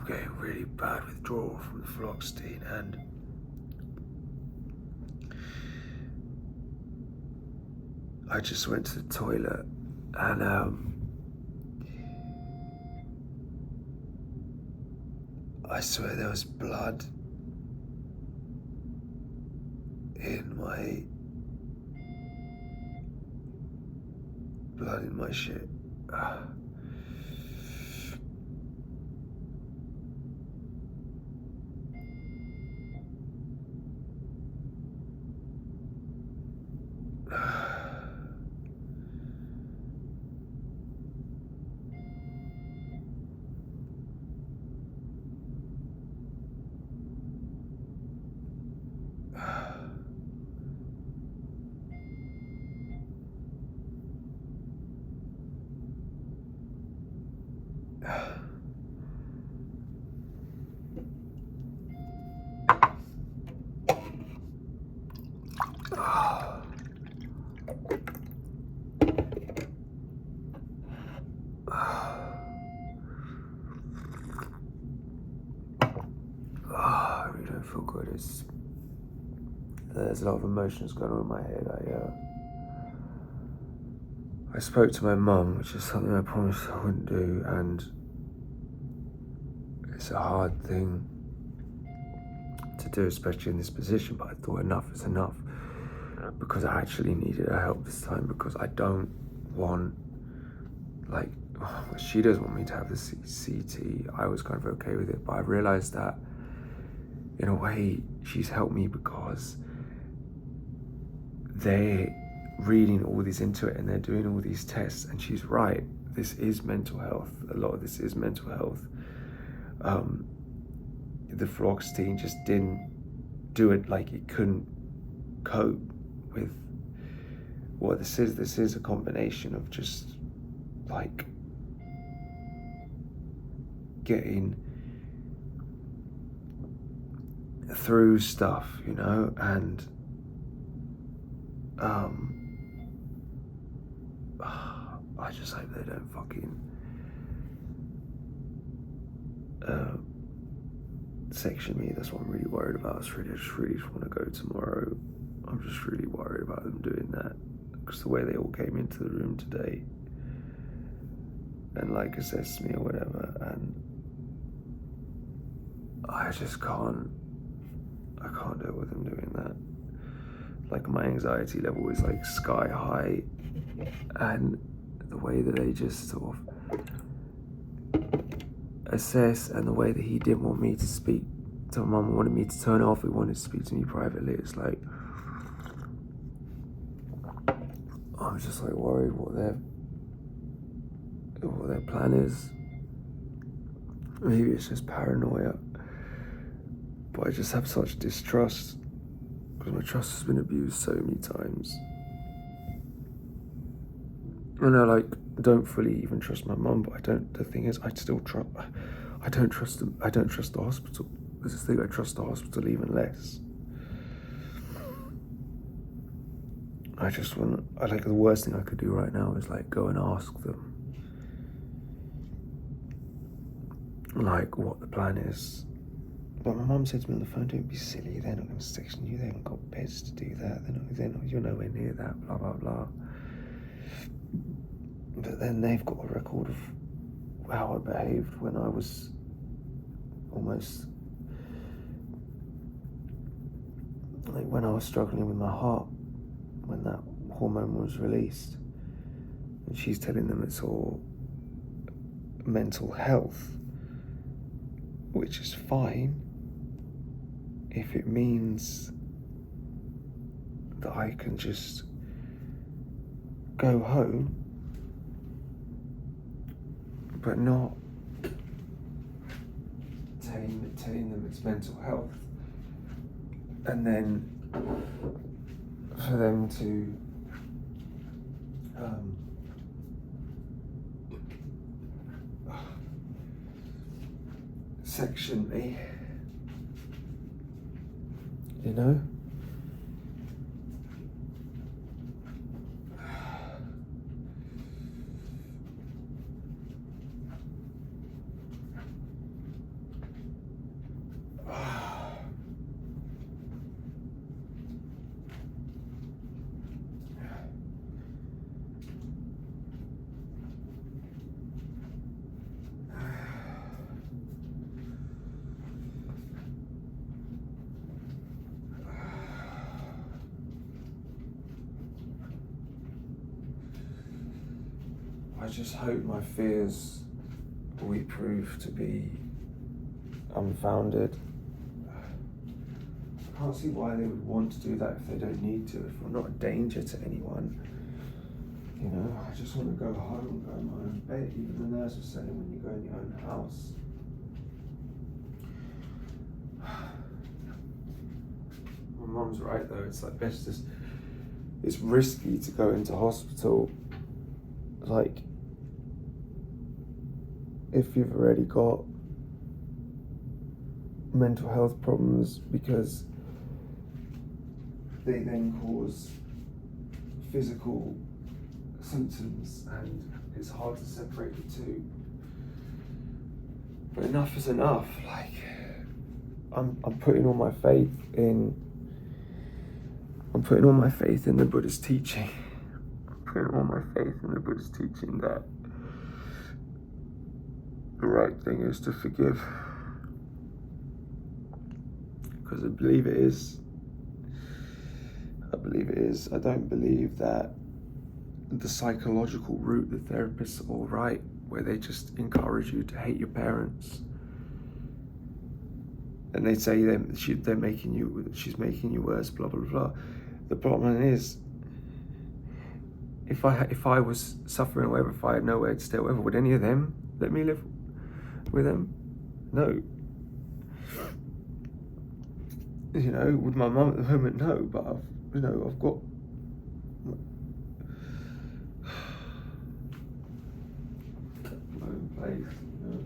I'm getting really bad withdrawal from the fluoxetine, and I just went to the toilet, and I swear there was blood in my shit. I really don't feel good. There's a lot of emotions going on in my head. I spoke to my mum, which is something I promised I wouldn't do, and it's a hard thing to do, especially in this position, but I thought enough is enough, because I actually needed her help this time, because I don't want, like, she doesn't want me to have the CT. I was kind of okay with it, but I realized that in a way she's helped me because they're reading all this into it and they're doing all these tests, and she's right, this is mental health. A lot of this is mental health. The fluoxetine just didn't do it, like it couldn't cope with what this is. This is a combination of just like getting through stuff, you know, and I just hope they don't fucking section me. That's what I'm really worried about. I just really want to go tomorrow. I'm just really worried about them doing that, because the way they all came into the room today and like assessed me or whatever, and I just can't deal with them doing that. Like, my anxiety level is like sky high, and the way that they just sort of assess, and the way that he didn't want me to speak to my mum, wanted me to turn off, he wanted to speak to me privately. It's like, I'm just like worried what their plan is. Maybe it's just paranoia, but I just have such distrust, because my trust has been abused so many times. And I don't fully even trust my mum, but the thing is, I don't trust them. I don't trust the hospital. This is the thing, I trust the hospital even less. The worst thing I could do right now is like go and ask them, like, what the plan is. But my mum said to me on the phone, don't be silly, they're not going to section you, they haven't got beds to do that, you're nowhere near that, blah, blah, blah. But then they've got a record of how I behaved when I was almost, like, when I was struggling with my heart, when that hormone was released. And she's telling them it's all mental health, which is fine if it means that I can just go home, but not telling them it's mental health, and then for them to section me, you know? I just hope my fears will prove to be unfounded. I can't see why they would want to do that if they don't need to, if we're not a danger to anyone. You know, I just want to go home, go in my own bed. Even the nurse was saying when you go in your own house. My mum's right though, it's like best just, it's risky to go into hospital. Like, if you've already got mental health problems, because they then cause physical symptoms and it's hard to separate the two. But enough is enough. Like, I'm putting all my faith in the Buddhist teaching. I'm putting all my faith in the Buddhist teaching that the right thing is to forgive. Because I believe it is. I don't believe that the psychological route the therapists are all right, where they just encourage you to hate your parents. And they say she's making you worse, blah, blah, blah. The problem is, if I was suffering or whatever, if I had nowhere to stay or whatever, would any of them let me live with them? No. You know, with my mum at the moment, no, but I've got my own place, you know.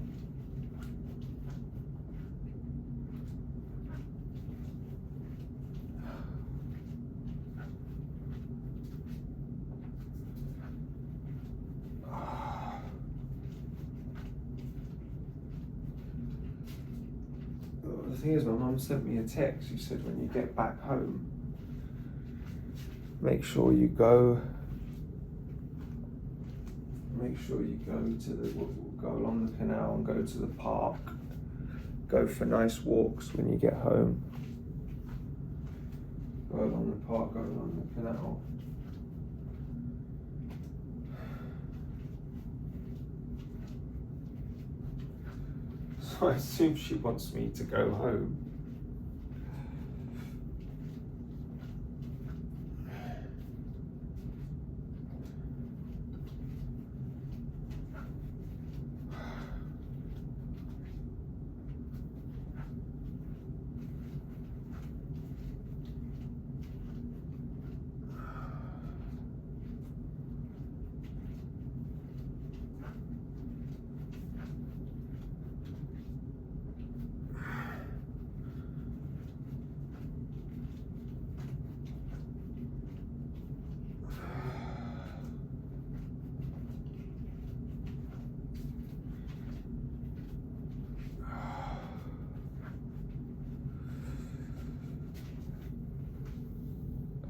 The thing is, my mum sent me a text. She said, when you get back home, make sure you go go along the canal and go to the park. Go for nice walks when you get home. Go along the park, go along the canal. So I assume she wants me to go home.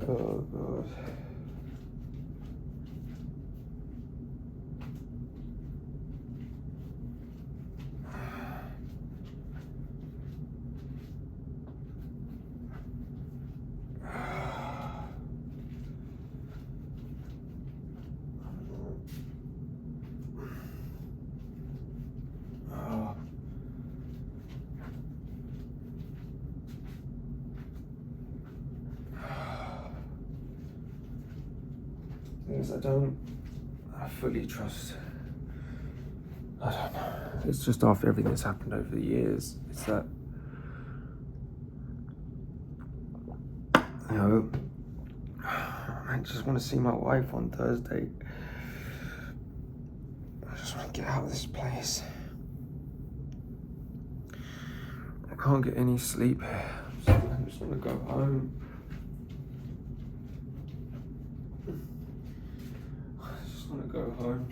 Oh God. Things I fully trust. I don't know. It's just after everything that's happened over the years, it's that, you know, I just want to see my wife on Thursday. I just want to get out of this place. I can't get any sleep here. I just want to go home. I just want to go home.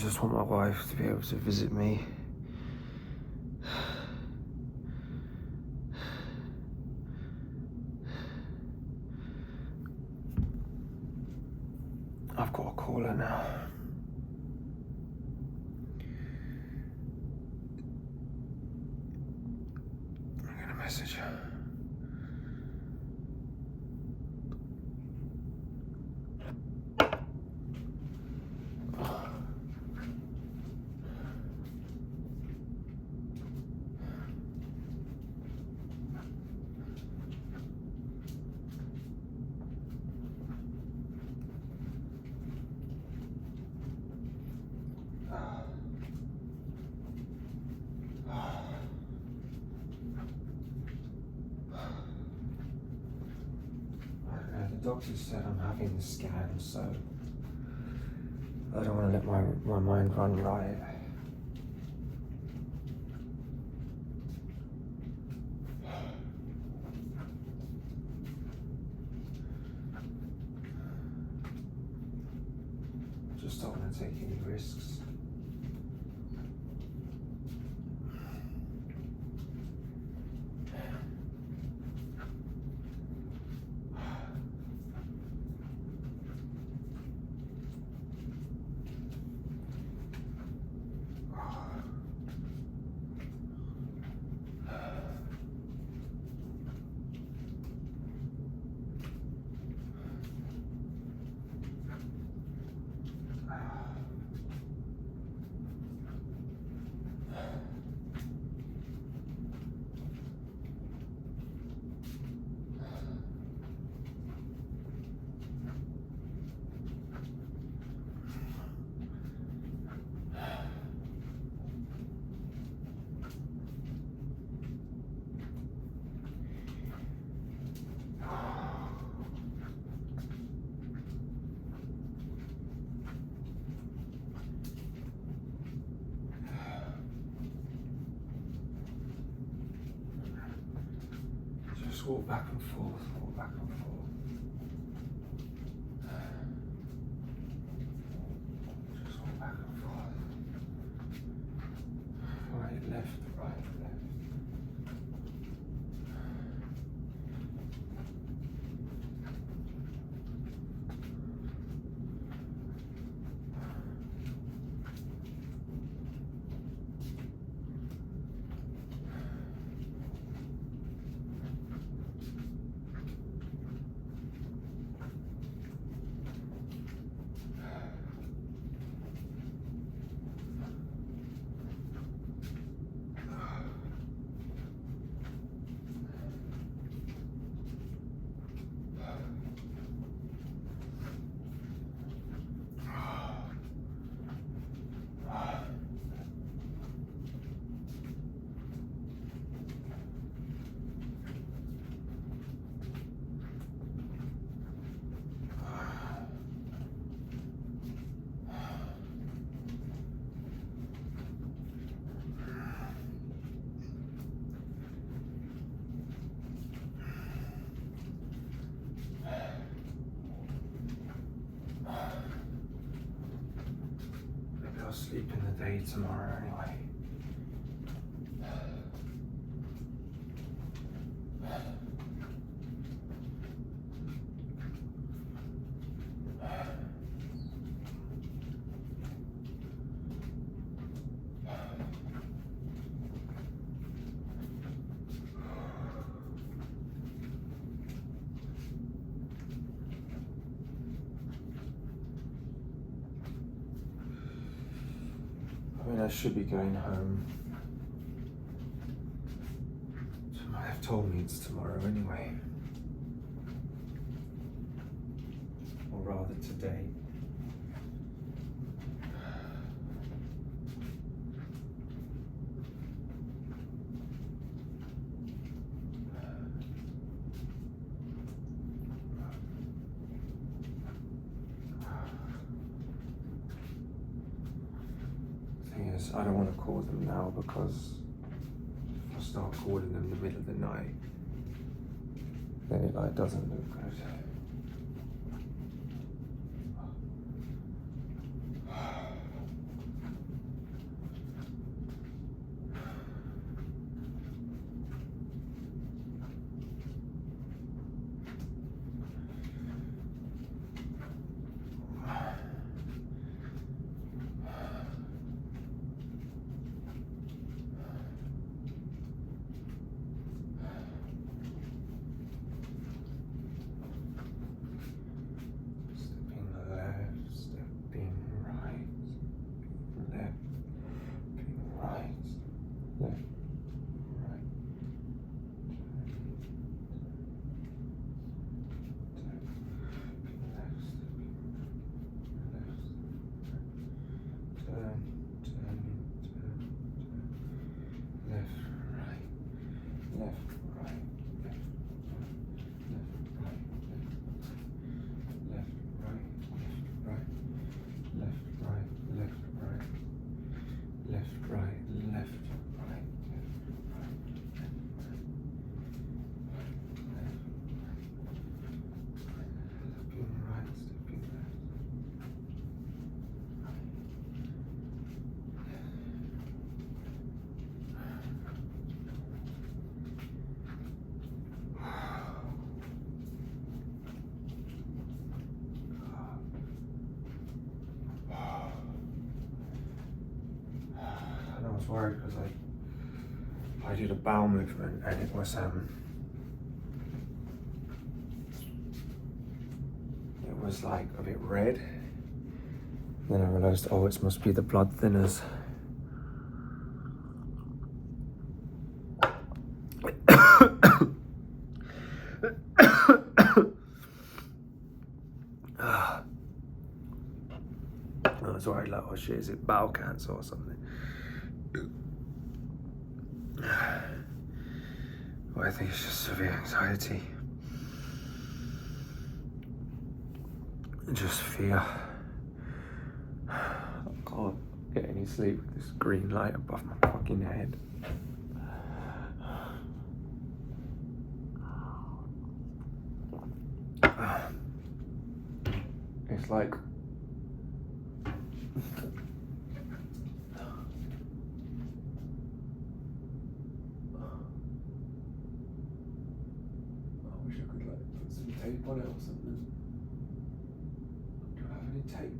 just want my wife to be able to visit me. I've got to call her now. I'm gonna message her. The doctor said I'm having the scan, so I don't want to let my mind run riot. Just don't want to take any risks. Just walk back and forth, walk back and forth. Just walk back and forth. Right, left, right, left. I'll sleep in the day tomorrow anyway. I mean, I should be going home. They've told me it's tomorrow anyway. Or rather today. I don't want to call them now because if I start calling them in the middle of the night, then it doesn't look good. worried because I did a bowel movement and it was like a bit red. Then I realised, oh, it must be the blood thinners. I was worried, like, oh shit, is it bowel cancer or something? Well, I think it's just severe anxiety. Just fear. I can't get any sleep with this green light above my fucking head. It's like I wish I could like put some tape on it or something. Do I have any tape?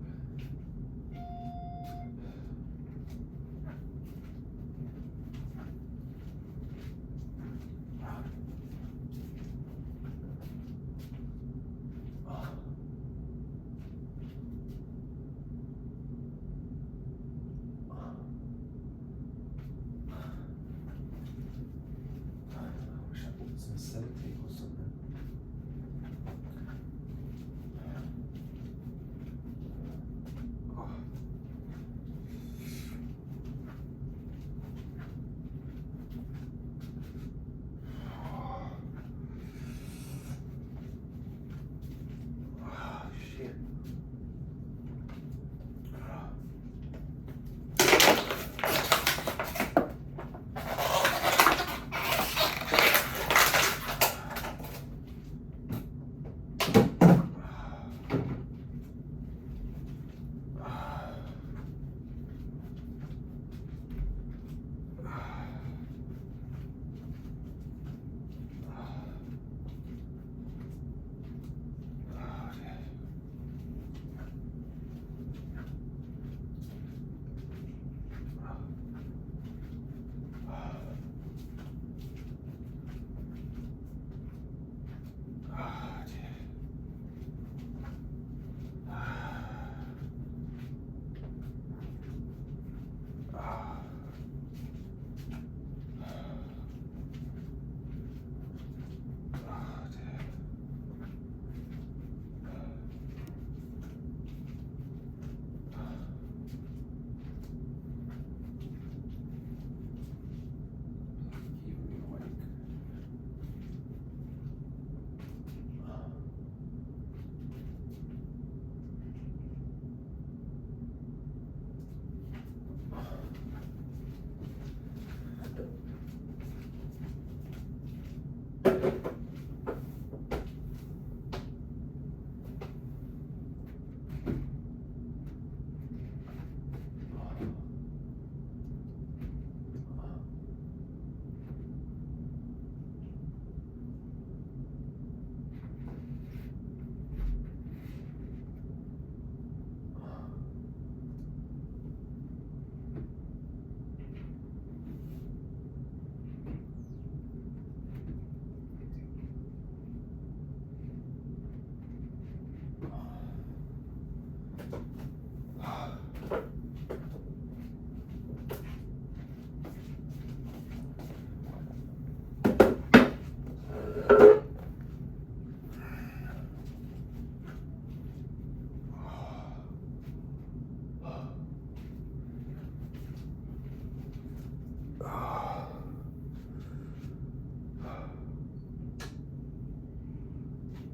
Some sellotape or something. Oh. Oh, shit.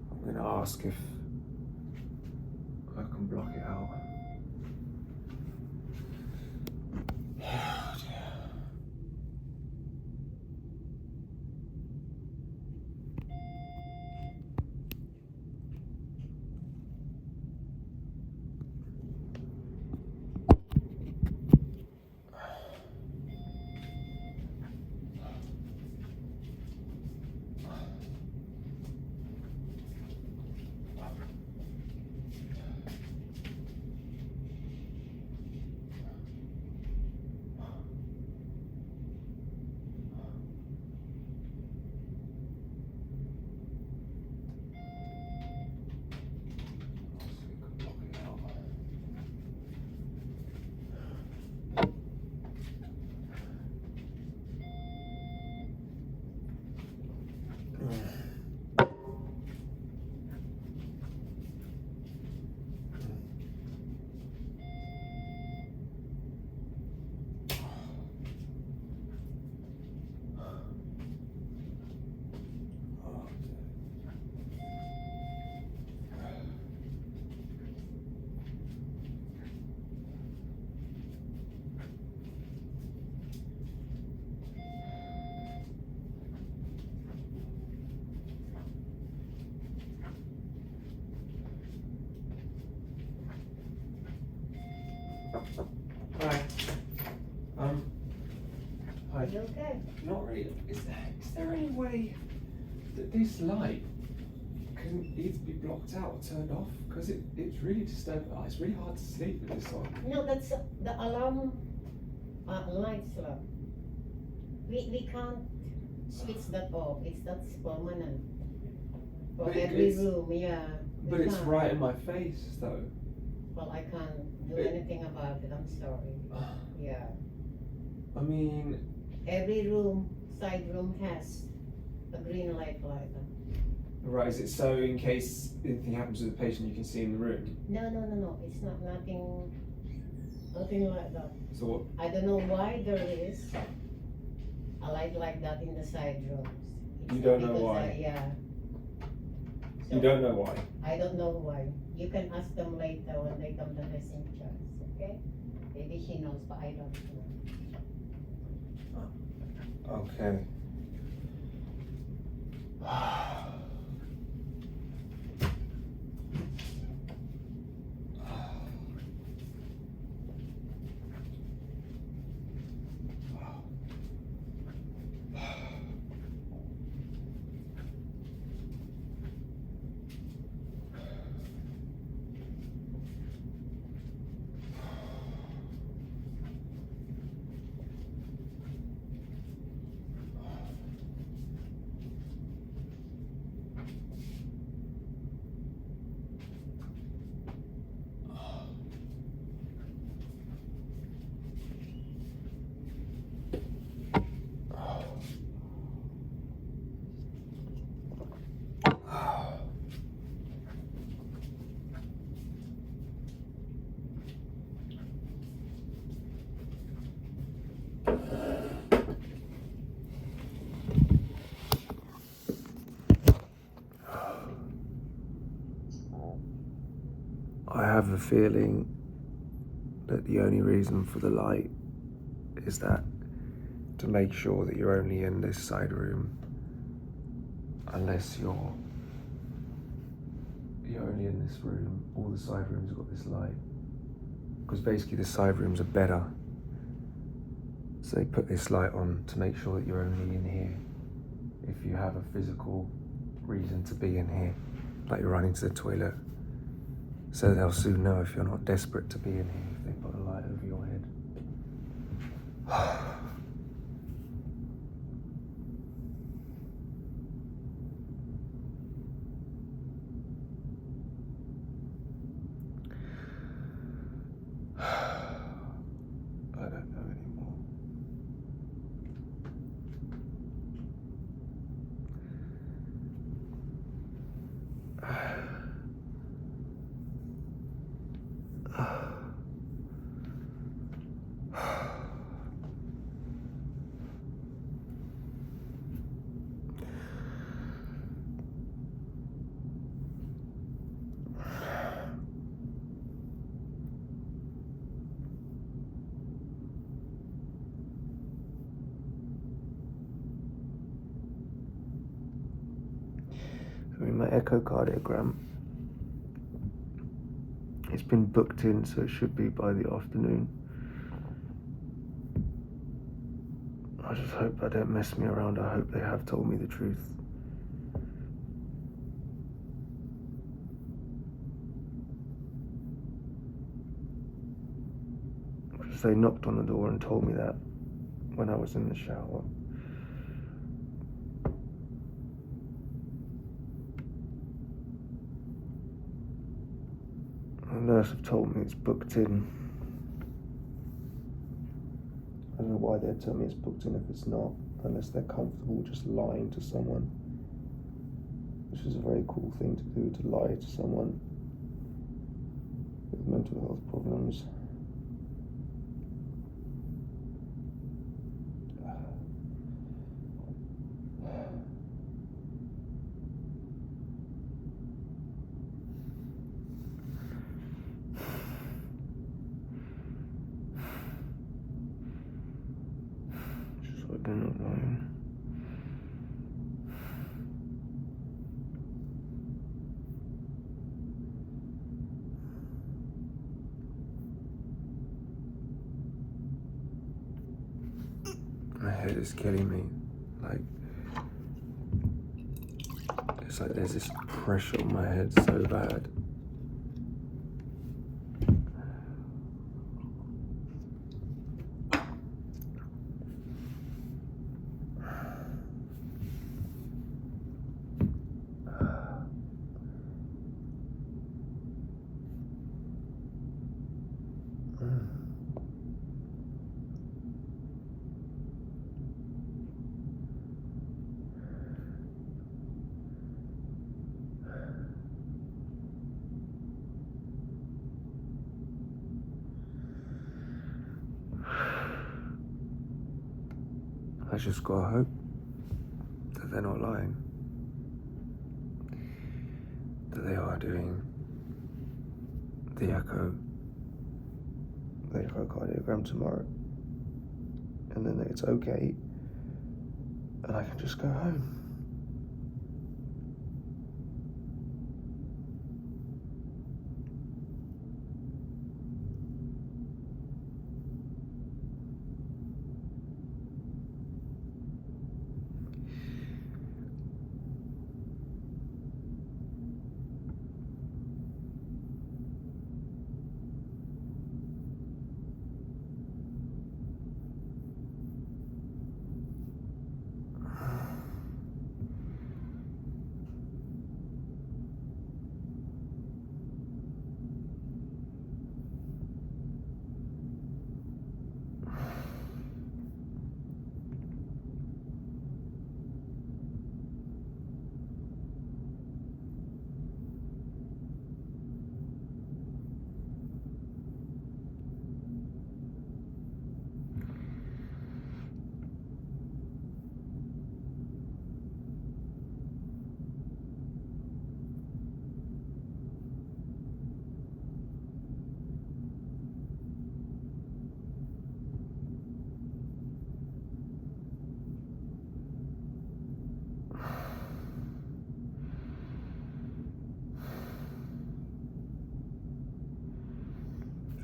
I'm gonna ask if I can block it out. Hi. Hi. Are you okay? Not really. Is there any way that this light can either be blocked out or turned off? Because it's really disturbing. It's really hard to sleep with this on. No, that's the alarm lights, love. We can't switch that off. That's permanent. For But every it's- room, yeah. we But it's can't. right in my face, though. Well, I can't do It- anything about it. I'm sorry. Yeah. I mean, Every room, side room has a green light. right, is it so in case anything happens to the patient you can see in the room? No. It's not nothing like that. So what? I don't know why there is a light like that in the side rooms. You don't know because, why? Yeah. You don't know why? I don't know why. You can ask them later when they come to the in charge, okay? Maybe she knows, but I don't know. Okay. I have a feeling that the only reason for the light is that to make sure that you're only in this side room unless you're only in this room. All the side rooms have got this light because basically the side rooms are better, so they put this light on to make sure that you're only in here if you have a physical reason to be in here, like you're running to the toilet. So they'll soon know if you're not desperate to be in here if they put a light over your head. I don't know anymore. I mean, my echocardiogram, it's been booked in, so it should be by the afternoon. I just hope they don't mess me around. I hope they have told me the truth. Because they knocked on the door and told me that when I was in the shower. The nurse have told me it's booked in. I don't know why they'd tell me it's booked in if it's not, unless they're comfortable just lying to someone. Which is a very cool thing to do, to lie to someone with mental health problems. Just like they're not lying. is killing me. Like, it's like there's this pressure on my head so bad. I just gotta hope that they're not lying. That they are doing the echocardiogram tomorrow. And then it's okay. And I can just go home.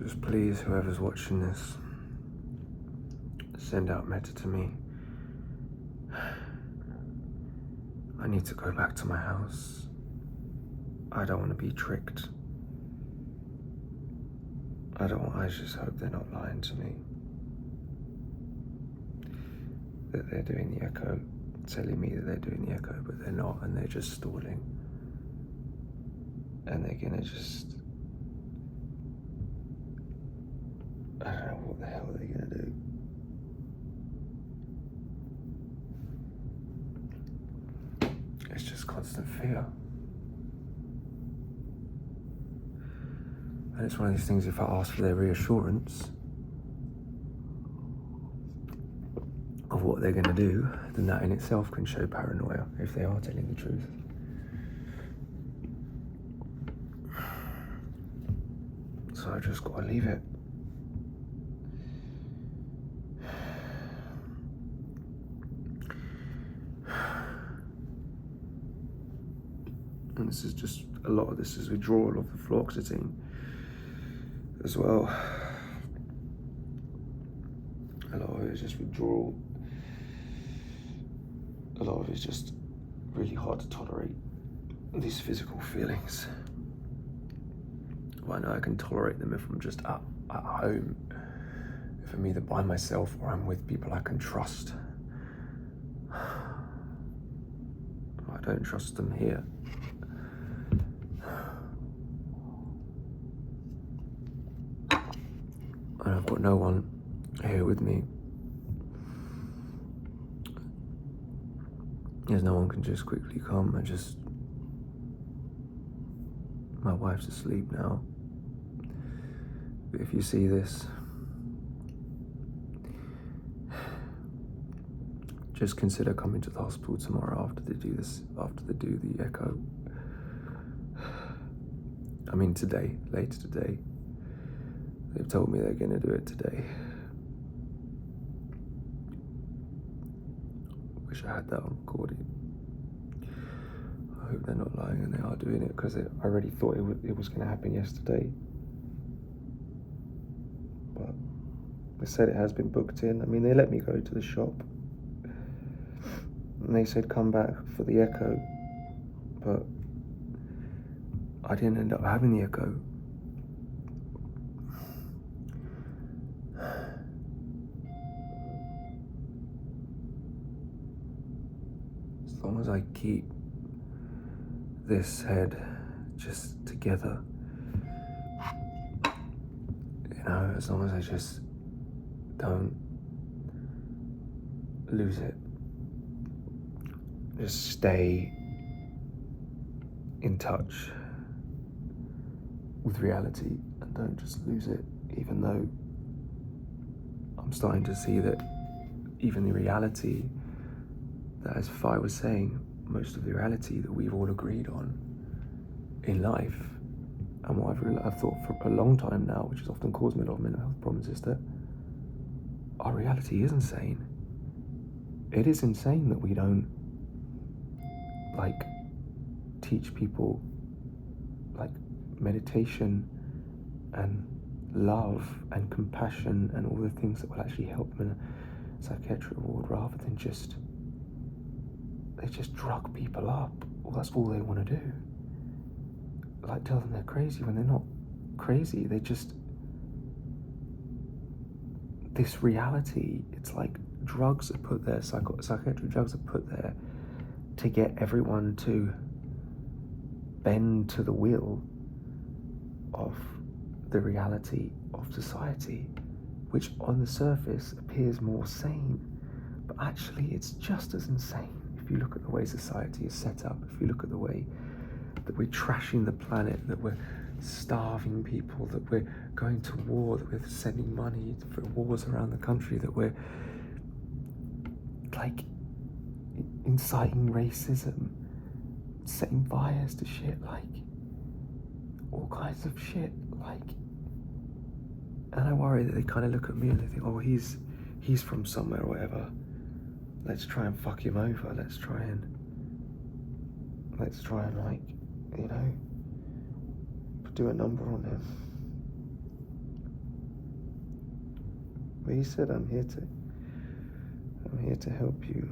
Just please, whoever's watching this, send out Meta to me. I need to go back to my house. I don't want to be tricked. I just hope they're not lying to me. That they're doing the echo, telling me that they're doing the echo, but they're not, and they're just stalling. And they're gonna just, I don't know what the hell they're gonna do. It's just constant fear. And it's one of these things, if I ask for their reassurance of what they're gonna do, then that in itself can show paranoia if they are telling the truth. So I just gotta leave it. And this is just, a lot of this is withdrawal of the fluoxetine as well. A lot of it is just withdrawal. A lot of it is just really hard to tolerate these physical feelings. But I know I can tolerate them if I'm just at home. If I'm either by myself or I'm with people I can trust. I don't trust them here. And I've got no one here with me. There's no one can just quickly come and just... My wife's asleep now. But if you see this, just consider coming to the hospital tomorrow after they do the echo. I mean today, later today. They've told me they're gonna do it today. Wish I had that on recording. I hope they're not lying and they are doing it, because I already thought it was gonna happen yesterday. But they said it has been booked in. I mean, they let me go to the shop And they said come back for the echo, but I didn't end up having the echo. As long as I keep this head just together, you know, as long as I just don't lose it, just stay in touch with reality and don't just lose it, even though I'm starting to see that even the reality that, as Fi was saying, most of the reality that we've all agreed on in life, and what I've thought for a long time now, which has often caused me a lot of mental health problems, is that our reality is insane. It is insane that we don't teach people meditation and love and compassion and all the things that will actually help them in a psychiatric ward, rather than they just drug people up. Well, that's all they want to do. Tell them they're crazy when they're not crazy. They just, this reality, it's like drugs are put there, psychiatric drugs are put there to get everyone to bend to the will of the reality of society, which on the surface appears more sane, but actually it's just as insane. If you look at the way society is set up, if you look at the way that we're trashing the planet, that we're starving people, that we're going to war, that we're sending money for wars around the country, that we're inciting racism, setting fires to shit, all kinds of shit, and I worry that they kind of look at me and they think, oh, he's from somewhere or whatever, let's try and fuck him over, let's try and do a number on him. But he said, I'm here to help you.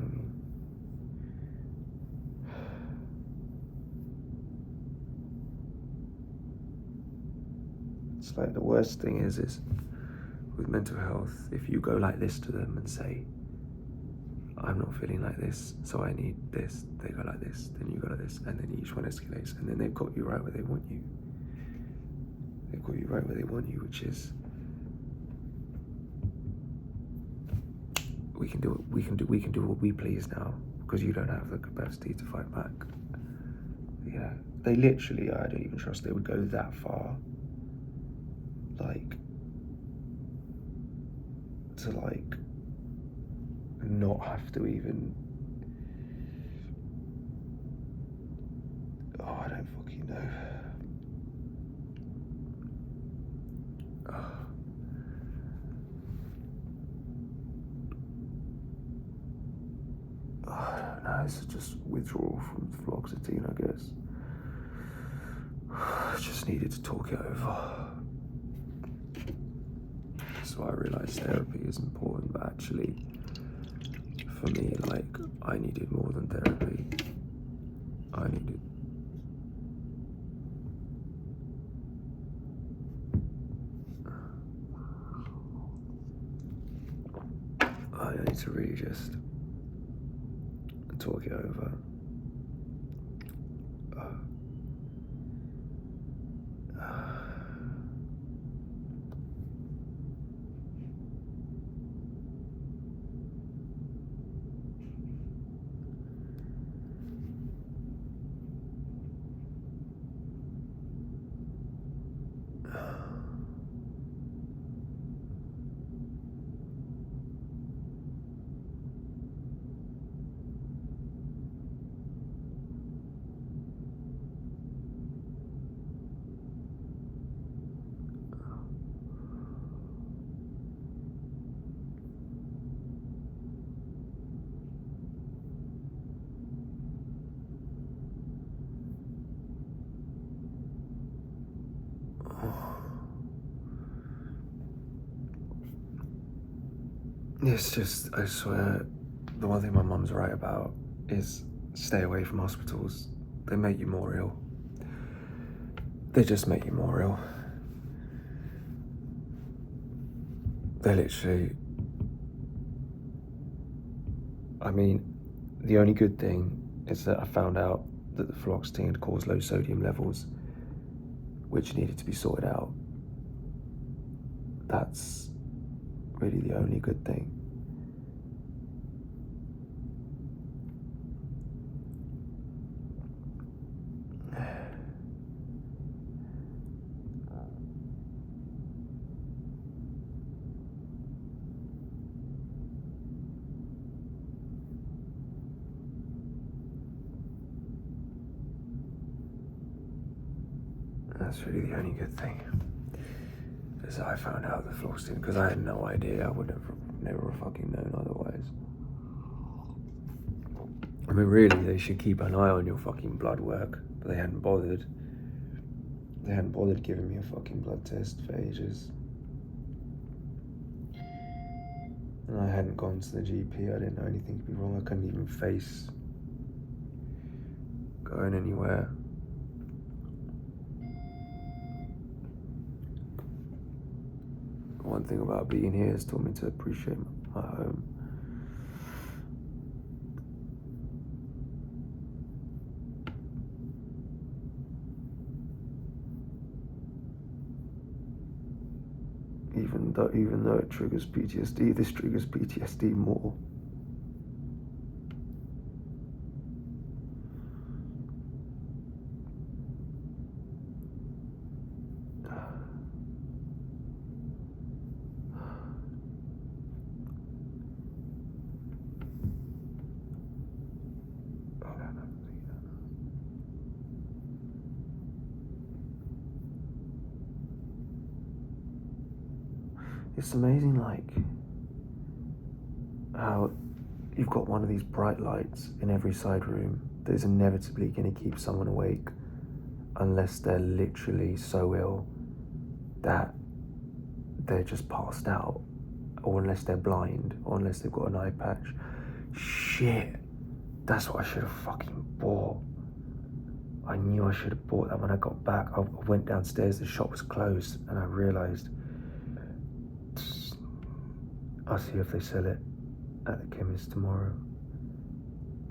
It's like the worst thing is with mental health, if you go like this to them and say, I'm not feeling like this, so I need this, they go like this, then you go like this, and then each one escalates, and then they've got you right where they want you. They've got you right where they want you, which is, we can do what we please now, because you don't have the capacity to fight back. Yeah, they literally, I don't even trust they would go that far, to not have to even, I don't fucking know. I don't know, it's just withdrawal from fluoxetine, I guess. I just needed to talk it over. So I realised therapy is important, but actually, for me, I needed more than therapy. I need to really just talk it over. It's just, I swear, the one thing my mum's right about is stay away from hospitals. They make you more ill. They just make you more ill. They literally... I mean, the only good thing is that I found out that the fluoxetine had caused low sodium levels, which needed to be sorted out. That's really the only good thing. That's really the only good thing. Is that I found out the fluoxetine, because I had no idea. I would have never fucking known otherwise. I mean, really, they should keep an eye on your fucking blood work, but they hadn't bothered. They hadn't bothered giving me a fucking blood test for ages. And I hadn't gone to the GP. I didn't know anything could be wrong. I couldn't even face going anywhere. One thing about being here has taught me to appreciate my home. Even though it triggers PTSD, this triggers PTSD more. It's amazing, like, how you've got one of these bright lights in every side room that is inevitably going to keep someone awake unless they're literally so ill that they're just passed out, or unless they're blind, or unless they've got an eye patch. Shit, that's what I should have fucking bought. I knew I should have bought that when I got back. I went downstairs, the shop was closed, and I realised I'll see if they sell it at the chemist tomorrow.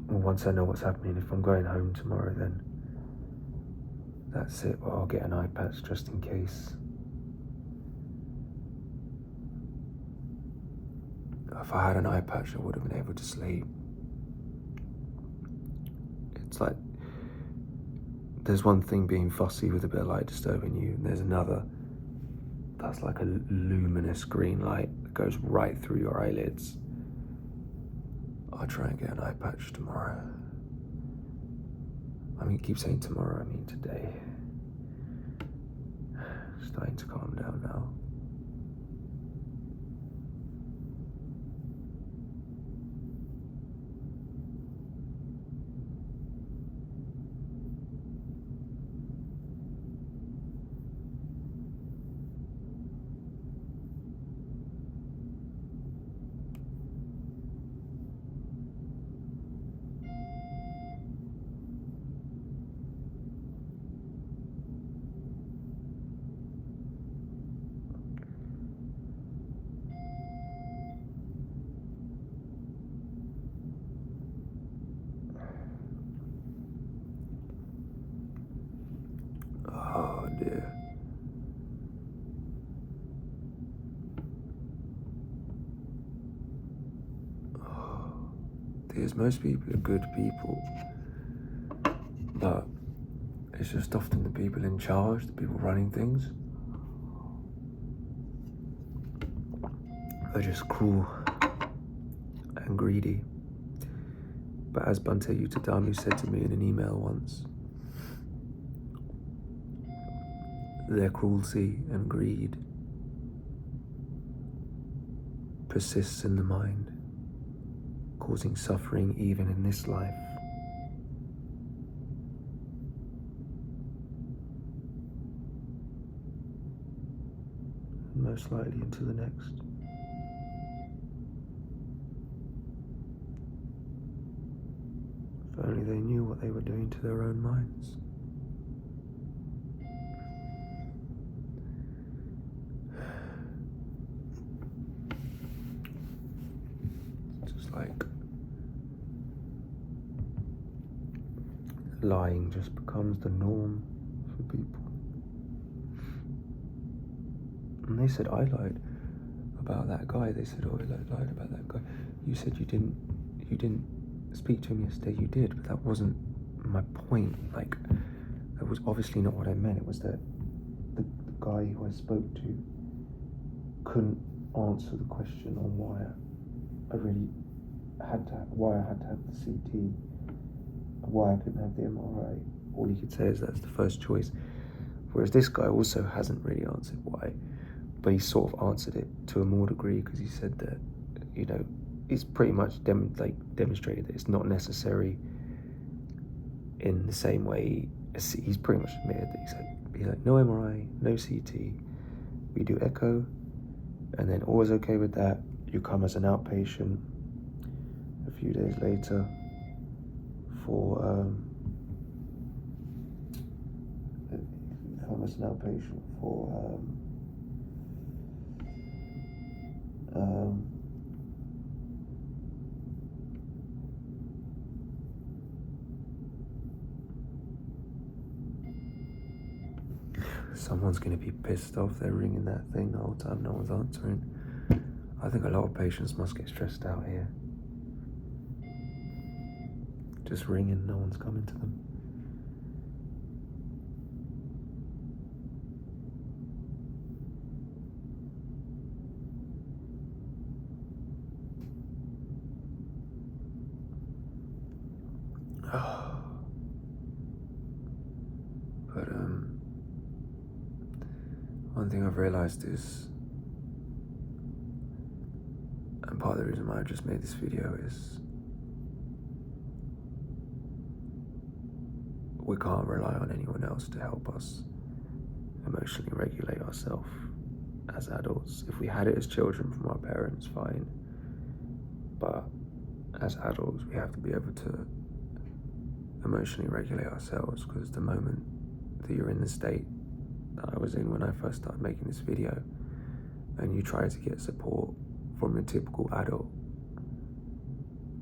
Well, once I know what's happening, if I'm going home tomorrow, then that's it. Well, I'll get an eye patch just in case. If I had an eye patch, I would have been able to sleep. It's like, there's one thing being fussy with a bit of light disturbing you, and there's another that's like a luminous green light that goes right through your eyelids. I'll try and get an eye patch tomorrow. I mean, keep saying tomorrow, I mean today. Starting to calm down now. Oh dear. Because most people are good people, but it's just often the people in charge, the people running things, are just cruel and greedy. But as Bhante Yuttadhamu said to me in an email once, their cruelty and greed persists in the mind, causing suffering even in this life. And most likely into the next. what they were doing to their own minds. Just like lying just becomes the norm for people. And they said I lied about that guy. They said, oh, I lied about that guy. You said you didn't speak to him yesterday. You did, but that wasn't my point. Like, that was obviously not what I meant. It was that the guy who I spoke to couldn't answer the question on why I had to have the CT, why I couldn't have the MRI. All he could say is that's the first choice. Whereas this guy also hasn't really answered why, but he sort of answered it to a more degree, because he said that, you know, he's pretty much demonstrated that it's not necessary in the same way as he's pretty much admitted that he's like no MRI, no CT, we do echo, and then always okay with that. You come as an outpatient a few days later for someone's going to be pissed off. They're ringing that thing the whole time, no one's answering. I think a lot of patients must get stressed out here. Just ringing, no one's coming to them. But one thing I've realized is, and part of the reason why I just made this video is, we can't rely on anyone else to help us emotionally regulate ourselves as adults. If we had it as children from our parents, fine. But as adults, we have to be able to emotionally regulate ourselves, because the moment that you're in the state that I was in when I first started making this video, and you try to get support from a typical adult,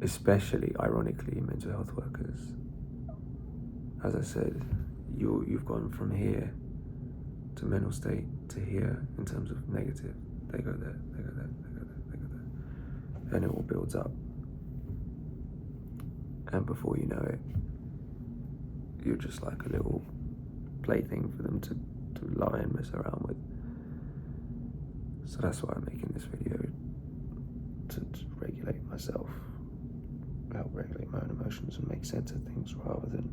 especially, ironically, mental health workers, as I said, you've gone from here to mental state to here in terms of negative. They go there, they go there, they go there, they go there. And it all builds up. And before you know it, you're just like a little plaything for them to lie and mess around with. So that's why I'm making this video, to regulate myself, help regulate my own emotions and make sense of things, rather than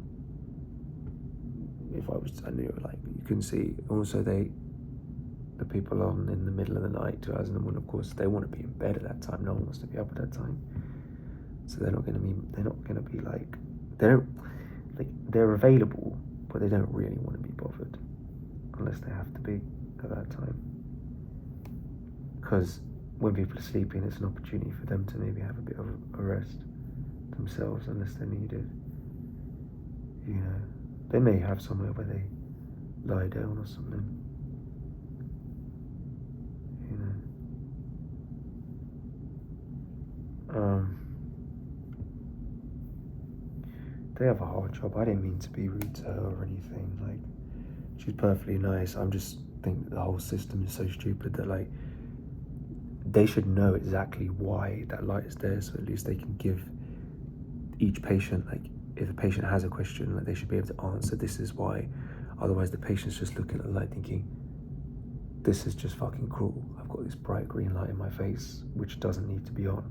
if I knew, like, you can see also the people on in the middle of the night, 2001, of course, they want to be in bed at that time. No one wants to be up at that time. So they're not going to be like, they're available, but they don't really want to be bothered unless they have to be at that time. Because when people are sleeping, it's an opportunity for them to maybe have a bit of a rest themselves, unless they're needed. You know, they may have somewhere where they lie down or something. You know. They have a hard job. I didn't mean to be rude to her or anything. Like, she's perfectly nice. I'm just think the whole system is so stupid that, like, they should know exactly why that light is there, so at least they can give each patient, like, if a patient has a question, like, they should be able to answer, this is why. Otherwise the patient's just looking at the light thinking, this is just fucking cruel. I've got this bright green light in my face which doesn't need to be on,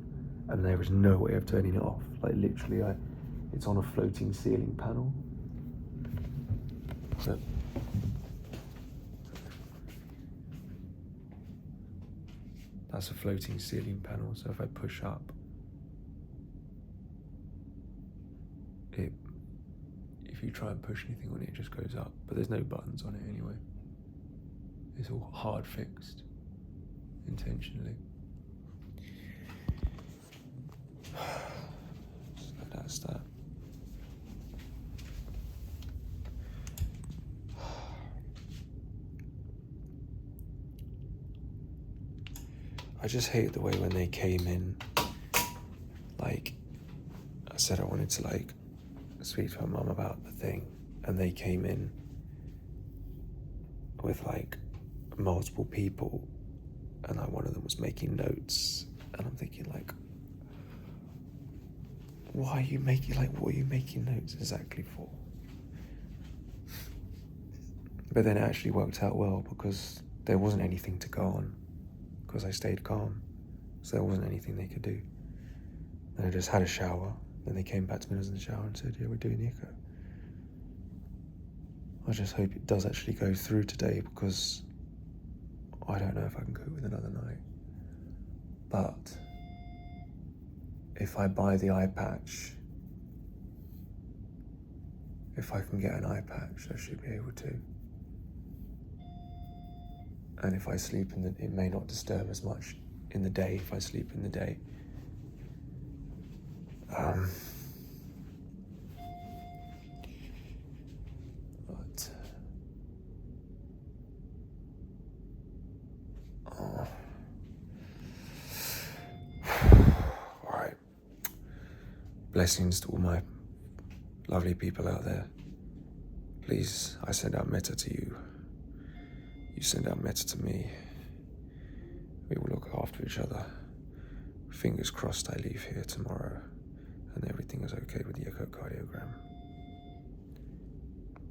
and there is no way of turning it off. Like, literally, it's on a floating ceiling panel. So that's a floating ceiling panel, so if I push up, if you try and push anything on it, it just goes up, but there's no buttons on it anyway. It's all hard fixed, intentionally. So that's that. I just hated the way when they came in, like, I said I wanted to, like, speak to my mum about the thing, and they came in with, like, multiple people, and, like, one of them was making notes, and I'm thinking, like, what are you making notes exactly for? But then it actually worked out well, because there wasn't anything to go on, because I stayed calm, so there wasn't anything they could do. And I just had a shower, then they came back to me when I was in the shower and said, yeah, we're doing the echo. I just hope it does actually go through today, because I don't know if I can cope with another night. But if I buy the eye patch, if I can get an eye patch, I should be able to. And if I sleep it may not disturb as much in the day if I sleep in the day. But all right. Blessings to all my lovely people out there. Please, I send out metta to you. You send out metta to me. We will look after each other. Fingers crossed I leave here tomorrow and everything is okay with the echocardiogram.